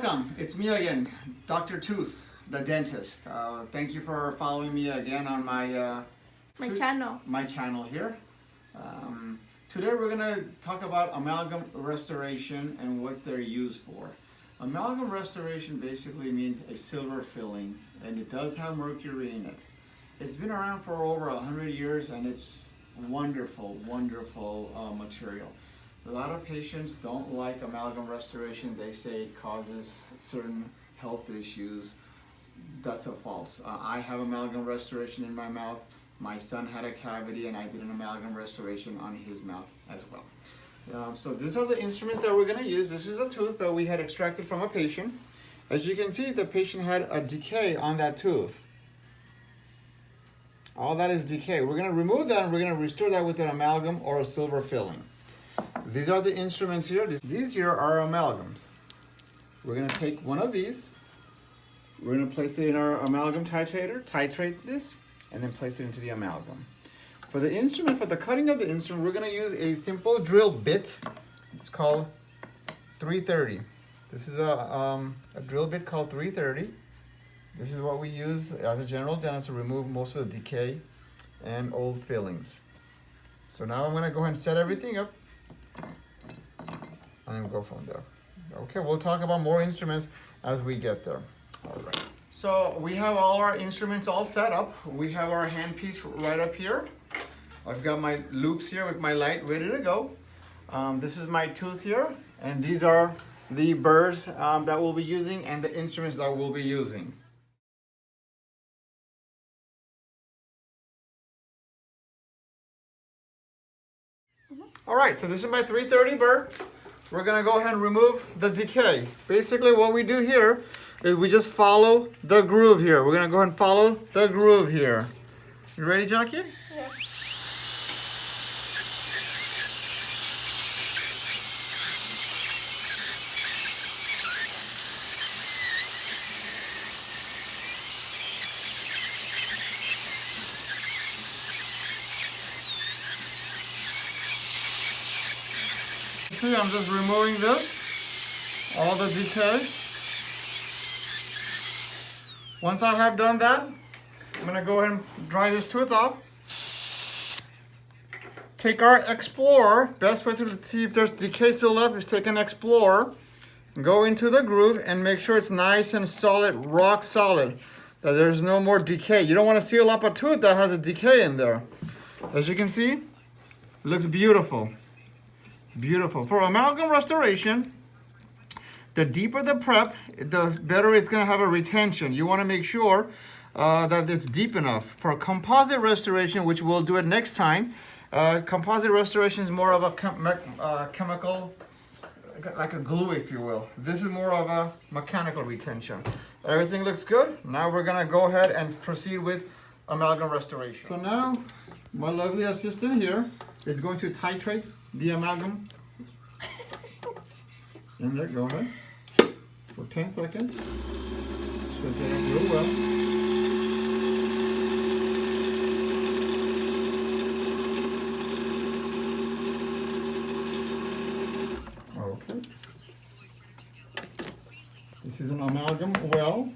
Welcome, it's me again, Dr. Tooth The Dentist. Thank you for following me again on my channel here. Today we're going to talk about amalgam restoration and what they're used for. Amalgam restoration basically means a silver filling, and it does have mercury in it. It's been around for over 100 years and it's wonderful material. A lot of patients don't like amalgam restoration. They say it causes certain health issues. That's a false. I have amalgam restoration in my mouth. My son had a cavity and I did an amalgam restoration on his mouth as well. So these are the instruments that we're going to use. This is a tooth that we had extracted from a patient. As you can see, the patient had a decay on that tooth. All that is decay. We're going to remove that and we're going to restore that with an amalgam or a silver filling. These are the instruments here. These here are amalgams. We're going to take one of these. We're going to place it in our amalgam titrator, titrate this, and then place it into the amalgam. For the instrument, for the cutting of the instrument, we're going to use a simple drill bit. It's called 330. This is a drill bit called 330. This is what we use as a general dentist to remove most of the decay and old fillings. So now I'm going to go ahead and set everything up and then go from there. Okay, we'll talk about more instruments as we get there. All right. So we have all our instruments all set up. We have our handpiece right up here. I've got my loops here with my light ready to go. This is my tooth here, and these are the burrs that we'll be using and the instruments that we'll be using. All right, so this is my 330 burr. We're gonna go ahead and remove the decay. Basically what we do here is we just follow the groove here. We're gonna go ahead and follow the groove here. You ready, Jackie? Yeah. I'm just removing this, all the decay. Once I have done that, I'm going to go ahead and dry this tooth off. Take our Explorer. Best way to see if there's decay still left is take an Explorer, go into the groove and make sure it's nice and solid, rock solid, that there's no more decay. You don't want to seal up a tooth that has a decay in there. As you can see, it looks beautiful. Beautiful. For amalgam restoration, the deeper the prep, the better it's going to have a retention. You want to make sure that it's deep enough. For composite restoration, which we'll do it next time, composite restoration is more of a chemical, like a glue, if you will. This is more of a mechanical retention. Everything looks good. Now we're going to go ahead and proceed with amalgam restoration. So now my lovely assistant here is going to titrate the amalgam in there. Go ahead for 10 seconds. Spread that up real well. Okay. This is an amalgam well.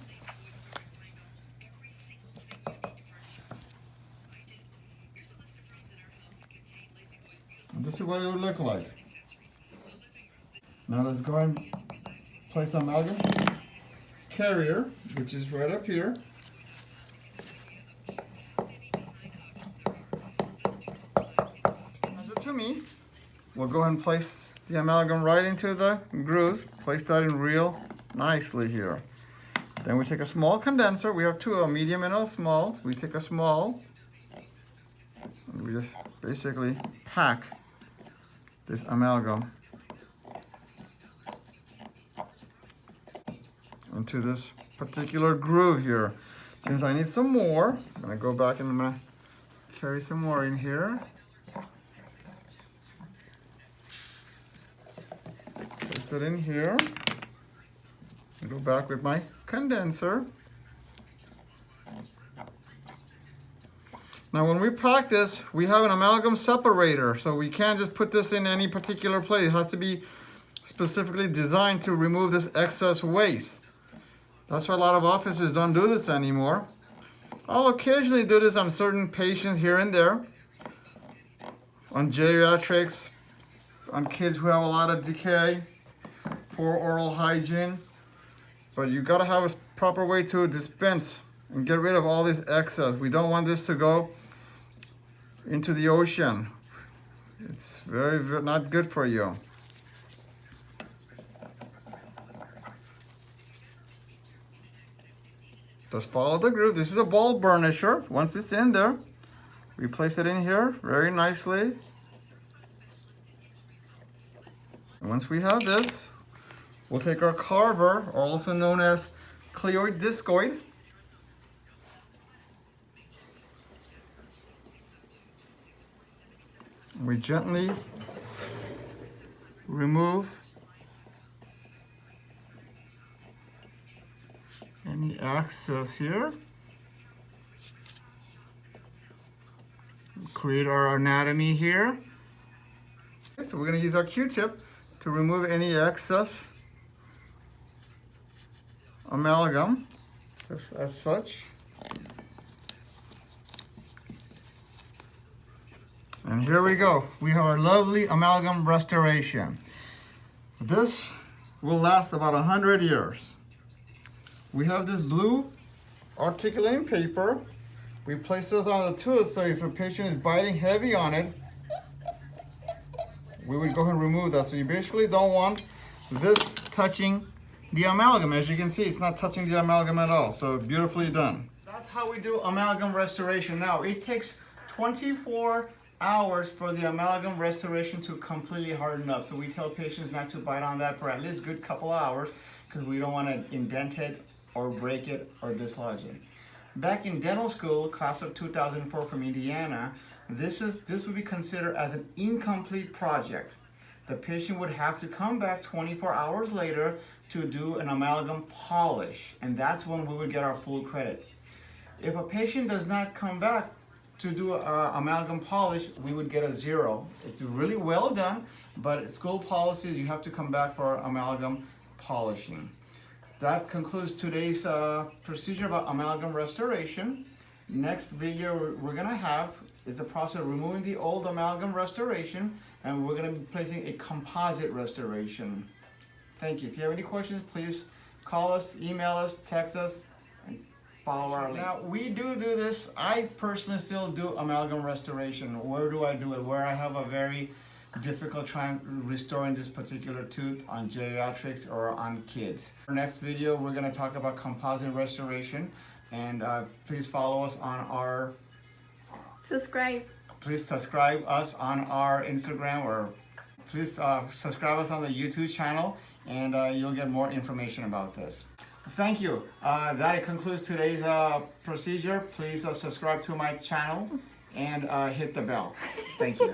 This is what it would look like. Now let's go ahead and place the amalgam carrier, which is right up here. Hand it to me. We'll go ahead and place the amalgam right into the grooves. Place that in real nicely here. Then we take a small condenser. We have two, a medium and a small. We take a small, and we just basically pack this amalgam into this particular groove here. Since I need some more, I'm going to go back and I'm going to carry some more in here. Place it in here. Go back with my condenser. Now when we practice, we have an amalgam separator, so we can't just put this in any particular place. It has to be specifically designed to remove this excess waste. That's why a lot of offices don't do this anymore. I'll occasionally do this on certain patients here and there, on geriatrics, on kids who have a lot of decay, poor oral hygiene. But you gotta have a proper way to dispense and get rid of all this excess. We don't want this to go into the ocean. It's very not good for you. Just follow the groove. This is a ball burnisher. Once it's in there, we place it in here very nicely. And once we have this, we'll take our carver, or also known as cleoid discoid, we gently remove any excess here. Create our anatomy here. Okay, so we're going to use our Q-tip to remove any excess amalgam, just as such. And here we go. We have our lovely amalgam restoration. This will last about 100 years. We have this blue articulating paper. We place this on the tooth, so if a patient is biting heavy on it, we would go ahead and remove that. So you basically don't want this touching the amalgam. As you can see, it's not touching the amalgam at all. So beautifully done. That's how we do amalgam restoration. Now, it takes 24 hours for the amalgam restoration to completely harden up. So we tell patients not to bite on that for at least a good couple of hours, because we don't want to indent it or break it or dislodge it. Back in dental school, class of 2004 from Indiana, this would be considered as an incomplete project. The patient would have to come back 24 hours later to do an amalgam polish, and that's when we would get our full credit. If a patient does not come back to do an amalgam polish, we would get a 0. It's really well done, but school policies, you have to come back for amalgam polishing. That concludes today's procedure about amalgam restoration. Next video we're gonna have is the process of removing the old amalgam restoration, and we're gonna be placing a composite restoration. Thank you. If you have any questions, please call us, email us, text us, and follow our link. Now, we do this. I personally still do amalgam restoration. Where do I do it? Where I have a very difficult time restoring this particular tooth, on geriatrics or on kids. For next video, we're going to talk about composite restoration, and please follow us on our Please subscribe us on our Instagram, or please subscribe us on the YouTube channel, and you'll get more information about this. Thank you. That concludes today's procedure. Please subscribe to my channel and hit the bell. Thank you.